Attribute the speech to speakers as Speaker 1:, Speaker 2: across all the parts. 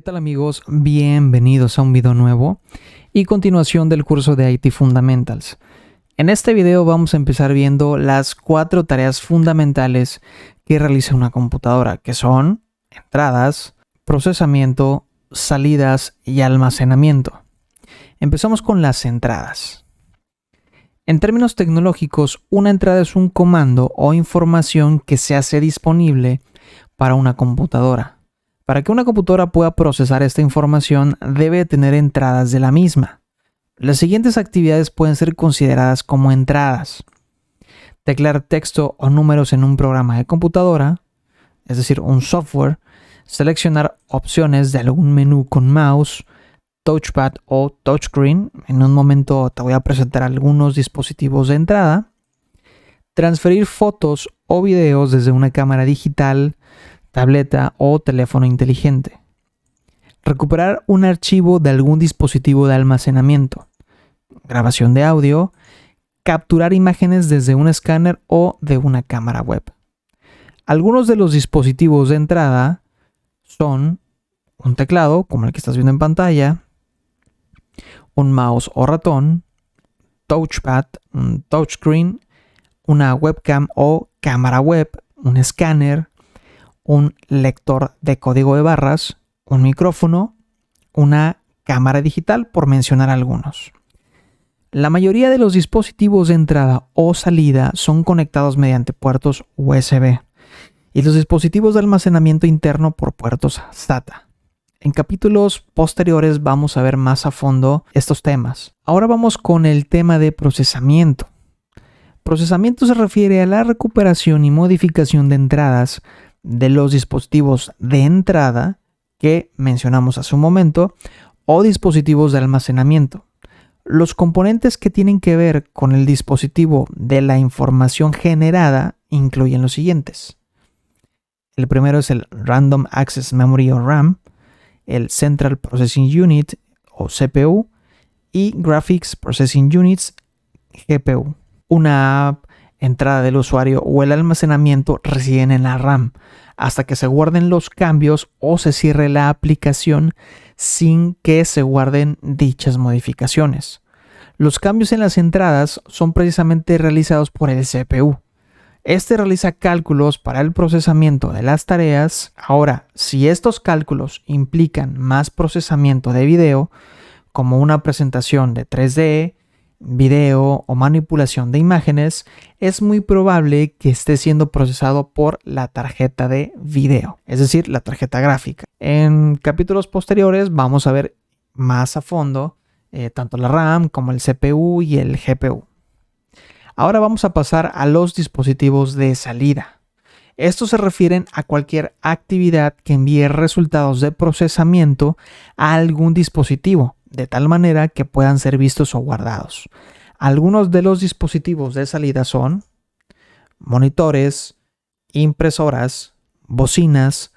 Speaker 1: tal amigos? Bienvenidos a un video nuevo y continuación del curso de IT Fundamentals. En este video vamos a empezar viendo las 4 tareas fundamentales que realiza una computadora, que son entradas, procesamiento, salidas y almacenamiento. Empezamos con las entradas. En términos tecnológicos, una entrada es un comando o información que se hace disponible para una computadora. Para que una computadora pueda procesar esta información, debe tener entradas de la misma. Las siguientes actividades pueden ser consideradas como entradas: teclear texto o números en un programa de computadora, es decir, un software, seleccionar opciones de algún menú con mouse, touchpad o touchscreen. En un momento te voy a presentar algunos dispositivos de entrada. Transferir fotos o videos desde una cámara digital, tableta o teléfono inteligente. Recuperar un archivo de algún dispositivo de almacenamiento. Grabación de audio. Capturar imágenes desde un escáner o de una cámara web. Algunos de los dispositivos de entrada son un teclado, como el que estás viendo en pantalla, un mouse o ratón, touchpad, un touchscreen, una webcam o cámara web, un escáner, un lector de código de barras, un micrófono, una cámara digital, por mencionar algunos. La mayoría de los dispositivos de entrada o salida son conectados mediante puertos USB y los dispositivos de almacenamiento interno por puertos SATA. En capítulos posteriores vamos a ver más a fondo estos temas. Ahora vamos con el tema de procesamiento. Procesamiento se refiere a la recuperación y modificación de entradas de los dispositivos de entrada que mencionamos hace un momento o dispositivos de almacenamiento. Los componentes que tienen que ver con el dispositivo de la información generada incluyen los siguientes. El primero es el Random Access Memory o RAM, el Central Processing Unit o CPU y Graphics Processing Units GPU. Una app, entrada del usuario o el almacenamiento residen en la RAM hasta que se guarden los cambios o se cierre la aplicación sin que se guarden dichas modificaciones. Los cambios en las entradas son precisamente realizados por el CPU. Este realiza cálculos para el procesamiento de las tareas. Ahora, si estos cálculos implican más procesamiento de video, como una presentación de 3D, video o manipulación de imágenes, es muy probable que esté siendo procesado por la tarjeta de video, es decir, la tarjeta gráfica. En capítulos posteriores vamos a ver más a fondo tanto la RAM como el CPU y el GPU. Ahora vamos a pasar a los dispositivos de salida. Estos se refieren a cualquier actividad que envíe resultados de procesamiento a algún dispositivo, de tal manera que puedan ser vistos o guardados. Algunos de los dispositivos de salida son monitores, impresoras, bocinas,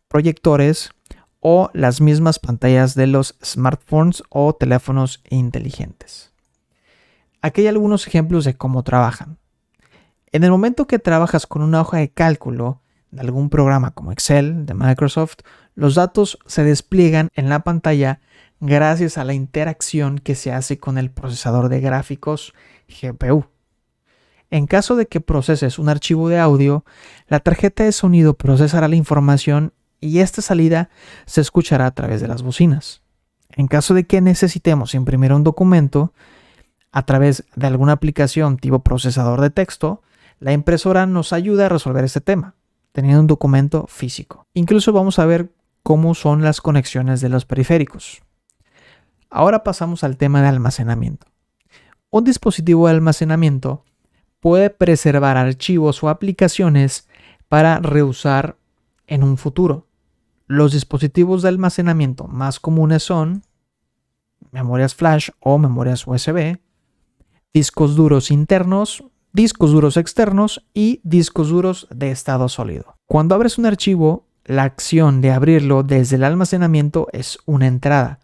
Speaker 1: proyectores o las mismas pantallas de los smartphones o teléfonos inteligentes. Aquí hay algunos ejemplos de cómo trabajan. En el momento que trabajas con una hoja de cálculo de algún programa como Excel de Microsoft, los datos se despliegan en la pantalla gracias a la interacción que se hace con el procesador de gráficos GPU. En caso de que proceses un archivo de audio, la tarjeta de sonido procesará la información y esta salida se escuchará a través de las bocinas. En caso de que necesitemos imprimir un documento a través de alguna aplicación tipo procesador de texto, la impresora nos ayuda a resolver este tema, teniendo un documento físico. Incluso vamos a ver cómo son las conexiones de los periféricos. Ahora pasamos al tema de almacenamiento. Un dispositivo de almacenamiento puede preservar archivos o aplicaciones para reusar en un futuro. Los dispositivos de almacenamiento más comunes son memorias flash o memorias USB, discos duros internos, discos duros externos y discos duros de estado sólido. Cuando abres un archivo, la acción de abrirlo desde el almacenamiento es una entrada.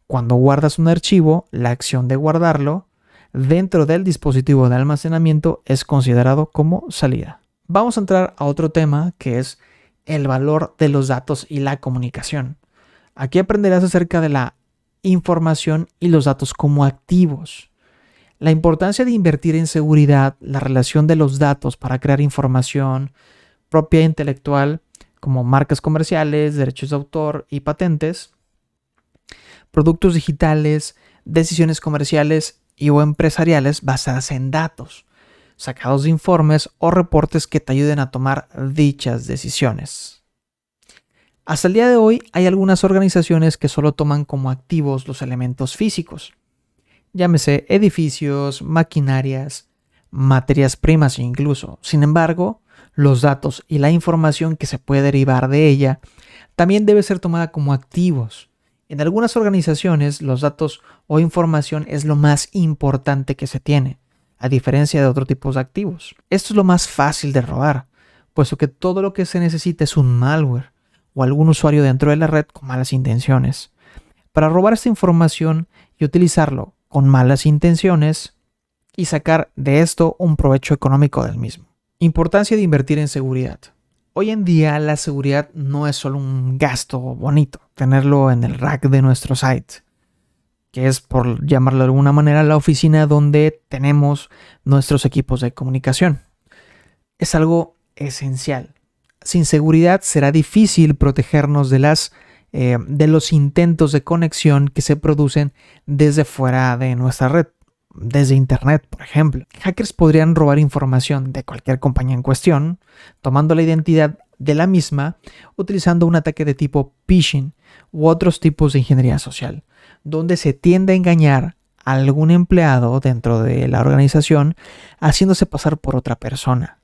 Speaker 1: Cuando guardas un archivo, la acción de guardarlo dentro del dispositivo de almacenamiento es considerado como salida. Vamos a entrar a otro tema que es el valor de los datos y la comunicación. Aquí aprenderás acerca de la información y los datos como activos. La importancia de invertir en seguridad, la relación de los datos para crear información, propiedad intelectual, como marcas comerciales, derechos de autor y patentes, productos digitales, decisiones comerciales o empresariales basadas en datos, sacados de informes o reportes que te ayuden a tomar dichas decisiones. Hasta el día de hoy hay algunas organizaciones que solo toman como activos los elementos físicos, llámese edificios, maquinarias, materias primas incluso. Sin embargo, los datos y la información que se puede derivar de ella también debe ser tomada como activos. En algunas organizaciones, los datos o información es lo más importante que se tiene, a diferencia de otros tipos de activos. Esto es lo más fácil de robar, puesto que todo lo que se necesita es un malware o algún usuario dentro de la red con malas intenciones. Para robar esta información y utilizarlo con malas intenciones y sacar de esto un provecho económico del mismo. Importancia de invertir en seguridad. Hoy en día la seguridad no es solo un gasto bonito, tenerlo en el rack de nuestro site, que es, por llamarlo de alguna manera, la oficina donde tenemos nuestros equipos de comunicación. Es algo esencial. Sin seguridad será difícil protegernos de los intentos de conexión que se producen desde fuera de nuestra red, desde internet, por ejemplo. Hackers podrían robar información de cualquier compañía en cuestión, tomando la identidad de la misma, utilizando un ataque de tipo phishing u otros tipos de ingeniería social, donde se tiende a engañar a algún empleado dentro de la organización, haciéndose pasar por otra persona.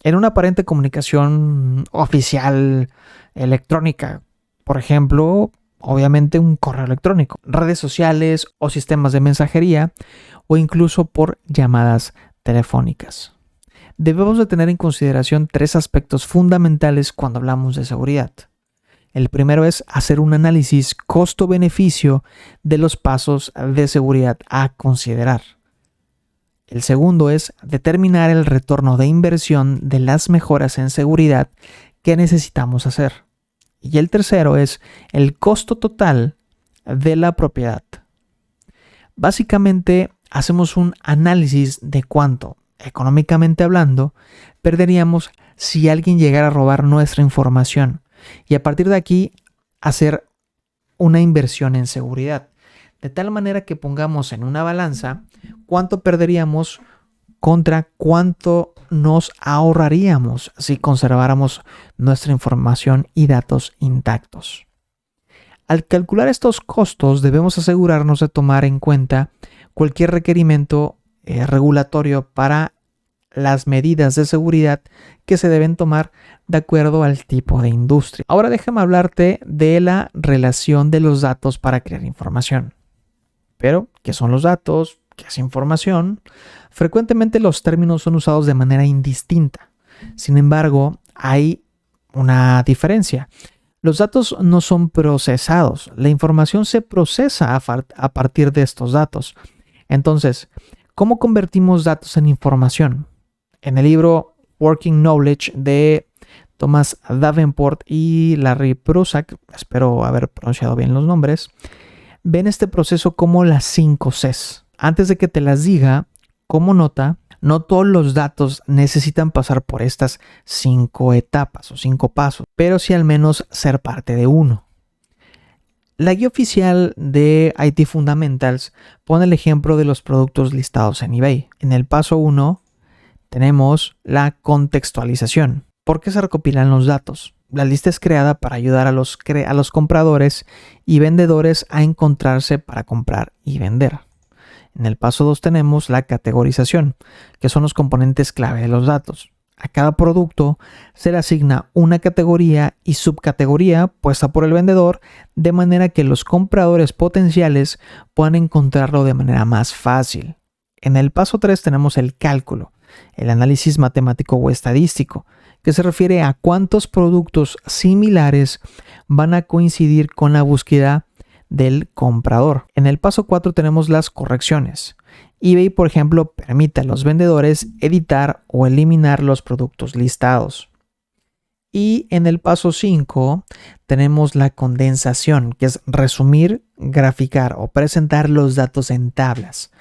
Speaker 1: En una aparente comunicación oficial electrónica, por ejemplo, obviamente un correo electrónico, redes sociales o sistemas de mensajería, o incluso por llamadas telefónicas. Debemos de tener en consideración 3 aspectos fundamentales cuando hablamos de seguridad. El primero es hacer un análisis costo-beneficio de los pasos de seguridad a considerar. El segundo es determinar el retorno de inversión de las mejoras en seguridad que necesitamos hacer. Y el tercero es el costo total de la propiedad. Básicamente, hacemos un análisis de cuánto, económicamente hablando, perderíamos si alguien llegara a robar nuestra información. Y a partir de aquí, hacer una inversión en seguridad. De tal manera que pongamos en una balanza cuánto perderíamos contra cuánto nos ahorraríamos si conserváramos nuestra información y datos intactos. Al calcular estos costos, debemos asegurarnos de tomar en cuenta cualquier requerimiento regulatorio para las medidas de seguridad que se deben tomar de acuerdo al tipo de industria. Ahora déjame hablarte de la relación de los datos para crear información. Pero, ¿qué son los datos? ¿Qué es información? Frecuentemente los términos son usados de manera indistinta. Sin embargo, hay una diferencia. Los datos no son procesados. La información se procesa a partir de estos datos. Entonces, ¿cómo convertimos datos en información? En el libro Working Knowledge de Thomas Davenport y Larry Prusak, espero haber pronunciado bien los nombres, ven este proceso como las 5 Cs. Antes de que te las diga, como nota, no todos los datos necesitan pasar por estas 5 etapas o 5 pasos, pero sí al menos ser parte de uno. La guía oficial de IT Fundamentals pone el ejemplo de los productos listados en eBay. En el paso 1 tenemos la contextualización. ¿Por qué se recopilan los datos? La lista es creada para ayudar a los compradores y vendedores a encontrarse para comprar y vender. En el paso 2 tenemos la categorización, que son los componentes clave de los datos. A cada producto se le asigna una categoría y subcategoría puesta por el vendedor, de manera que los compradores potenciales puedan encontrarlo de manera más fácil. En el paso 3 tenemos el cálculo, el análisis matemático o estadístico, que se refiere a cuántos productos similares van a coincidir con la búsqueda del comprador. En el paso 4 tenemos las correcciones. eBay, por ejemplo, permite a los vendedores editar o eliminar los productos listados. Y en el paso 5 tenemos la condensación, que es resumir, graficar o presentar los datos en tablas.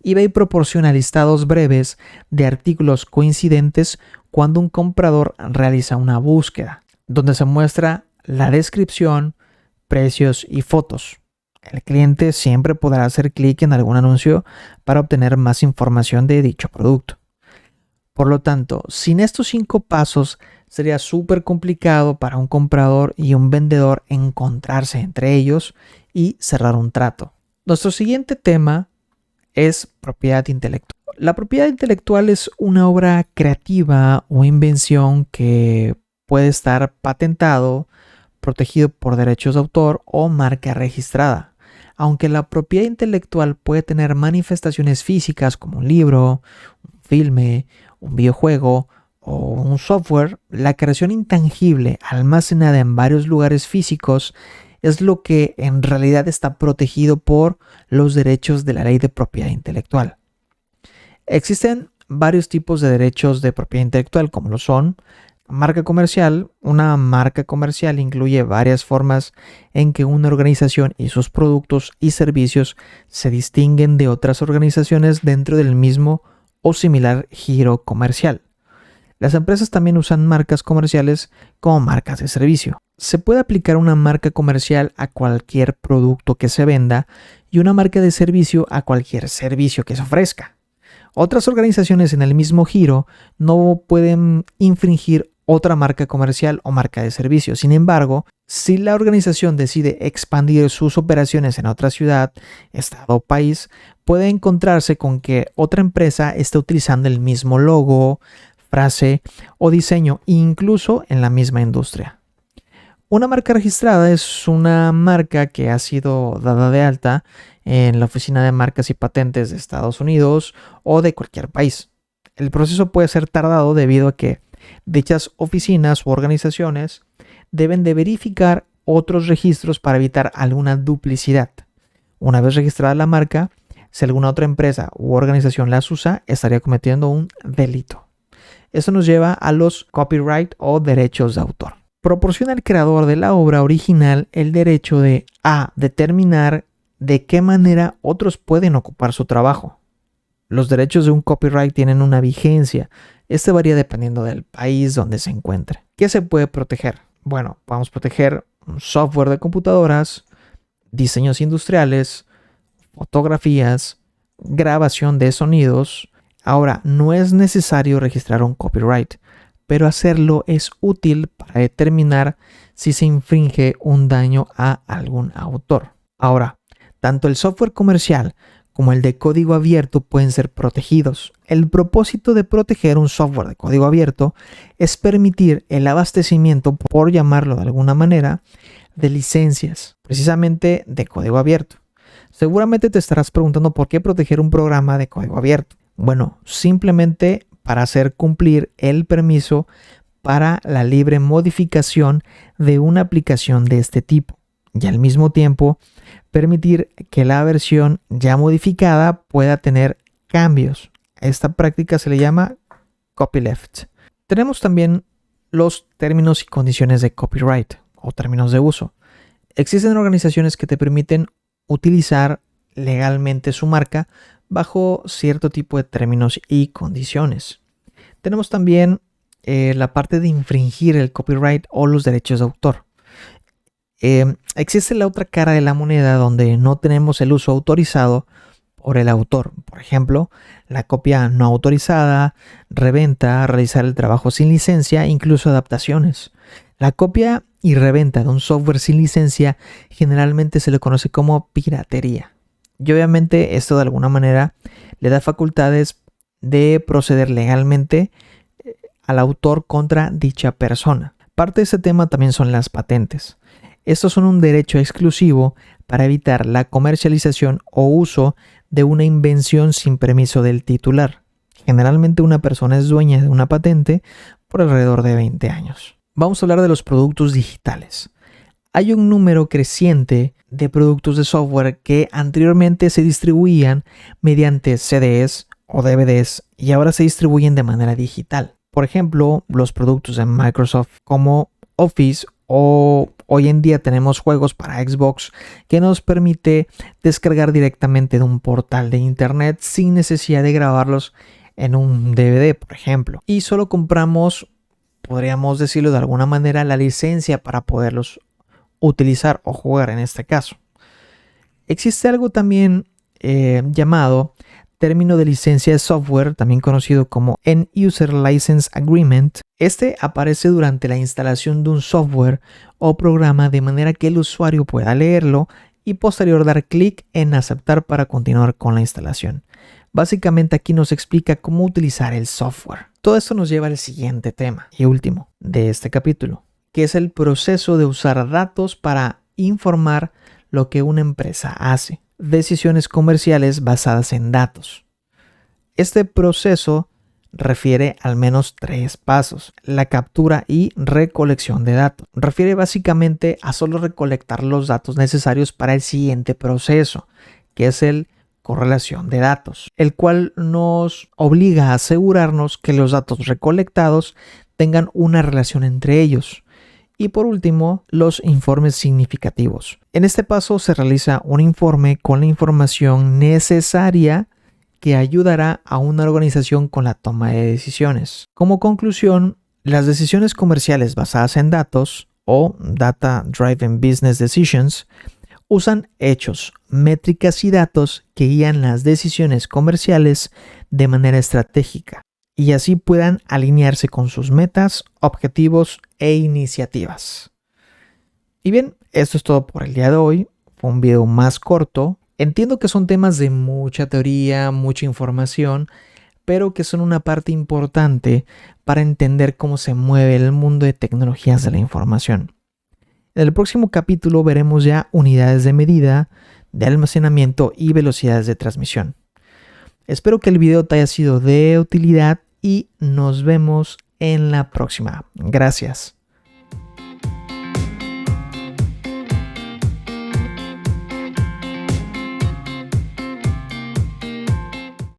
Speaker 1: eBay proporciona listados breves de artículos coincidentes cuando un comprador realiza una búsqueda, donde se muestra la descripción, precios y fotos. El cliente siempre podrá hacer clic en algún anuncio para obtener más información de dicho producto. Por lo tanto, sin estos 5 pasos, sería súper complicado para un comprador y un vendedor encontrarse entre ellos y cerrar un trato. Nuestro siguiente tema es propiedad intelectual. La propiedad intelectual es una obra creativa o invención que puede estar patentado, protegido por derechos de autor o marca registrada. Aunque la propiedad intelectual puede tener manifestaciones físicas como un libro, un filme, un videojuego o un software, la creación intangible almacenada en varios lugares físicos es lo que en realidad está protegido por los derechos de la ley de propiedad intelectual. Existen varios tipos de derechos de propiedad intelectual, como lo son marca comercial. Una marca comercial incluye varias formas en que una organización y sus productos y servicios se distinguen de otras organizaciones dentro del mismo o similar giro comercial. Las empresas también usan marcas comerciales como marcas de servicio. Se puede aplicar una marca comercial a cualquier producto que se venda y una marca de servicio a cualquier servicio que se ofrezca. Otras organizaciones en el mismo giro no pueden infringir otra marca comercial o marca de servicio. Sin embargo, si la organización decide expandir sus operaciones en otra ciudad, estado o país, puede encontrarse con que otra empresa está utilizando el mismo logo, frase o diseño, incluso en la misma industria. Una marca registrada es una marca que ha sido dada de alta en la Oficina de Marcas y Patentes de Estados Unidos o de cualquier país. El proceso puede ser tardado debido a que dichas oficinas u organizaciones deben de verificar otros registros para evitar alguna duplicidad. Una vez registrada la marca, si alguna otra empresa u organización las usa, estaría cometiendo un delito. Eso nos lleva a los copyright o derechos de autor. Proporciona al creador de la obra original el derecho de a. determinar de qué manera otros pueden ocupar su trabajo. Los derechos de un copyright tienen una vigencia. Este varía dependiendo del país donde se encuentre. ¿Qué se puede proteger? Bueno, podemos proteger un software de computadoras, diseños industriales, fotografías, grabación de sonidos. Ahora, no es necesario registrar un copyright, pero hacerlo es útil para determinar si se infringe un daño a algún autor. Ahora, tanto el software comercial como el de código abierto pueden ser protegidos. El propósito de proteger un software de código abierto es permitir el abastecimiento, por llamarlo de alguna manera, de licencias, precisamente de código abierto. Seguramente te estarás preguntando por qué proteger un programa de código abierto. Bueno, simplemente para hacer cumplir el permiso para la libre modificación de una aplicación de este tipo y al mismo tiempo permitir que la versión ya modificada pueda tener cambios. A esta práctica se le llama copyleft. Tenemos también los términos y condiciones de copyright o términos de uso. Existen organizaciones que te permiten utilizar legalmente su marca bajo cierto tipo de términos y condiciones. Tenemos también la parte de infringir el copyright o los derechos de autor. Existe la otra cara de la moneda donde no tenemos el uso autorizado por el autor. Por ejemplo, la copia no autorizada, reventa, realizar el trabajo sin licencia, incluso adaptaciones. La copia y reventa de un software sin licencia generalmente se le conoce como piratería. Y obviamente esto de alguna manera le da facultades de proceder legalmente al autor contra dicha persona. Parte de este tema también son las patentes. Estos son un derecho exclusivo para evitar la comercialización o uso de una invención sin permiso del titular. Generalmente una persona es dueña de una patente por alrededor de 20 años. Vamos a hablar de los productos digitales. Hay un número creciente de productos de software que anteriormente se distribuían mediante CDs o DVDs y ahora se distribuyen de manera digital. Por ejemplo, los productos de Microsoft como Office, o hoy en día tenemos juegos para Xbox que nos permite descargar directamente de un portal de internet sin necesidad de grabarlos en un DVD, por ejemplo. Y solo compramos, podríamos decirlo de alguna manera, la licencia para poderlos utilizar o jugar en este caso. Existe algo también llamado término de licencia de software, también conocido como End User License Agreement. Este aparece durante la instalación de un software o programa de manera que el usuario pueda leerlo y posterior dar clic en aceptar para continuar con la instalación. Básicamente aquí nos explica cómo utilizar el software. Todo esto nos lleva al siguiente tema y último de este capítulo, que es el proceso de usar datos para informar lo que una empresa hace. Decisiones comerciales basadas en datos. Este proceso refiere al menos 3 pasos. La captura y recolección de datos. Refiere básicamente a solo recolectar los datos necesarios para el siguiente proceso, que es el correlación de datos, el cual nos obliga a asegurarnos que los datos recolectados tengan una relación entre ellos. Y por último, los informes significativos. En este paso se realiza un informe con la información necesaria que ayudará a una organización con la toma de decisiones. Como conclusión, las decisiones comerciales basadas en datos o Data Driven Business Decisions usan hechos, métricas y datos que guían las decisiones comerciales de manera estratégica y así puedan alinearse con sus metas, objetivos e iniciativas. Y bien, esto es todo por el día de hoy. Fue un video más corto. Entiendo que son temas de mucha teoría, mucha información, pero que son una parte importante para entender cómo se mueve el mundo de tecnologías de la información. En el próximo capítulo veremos ya unidades de medida, de almacenamiento y velocidades de transmisión. Espero que el video te haya sido de utilidad y nos vemos en la próxima. Gracias.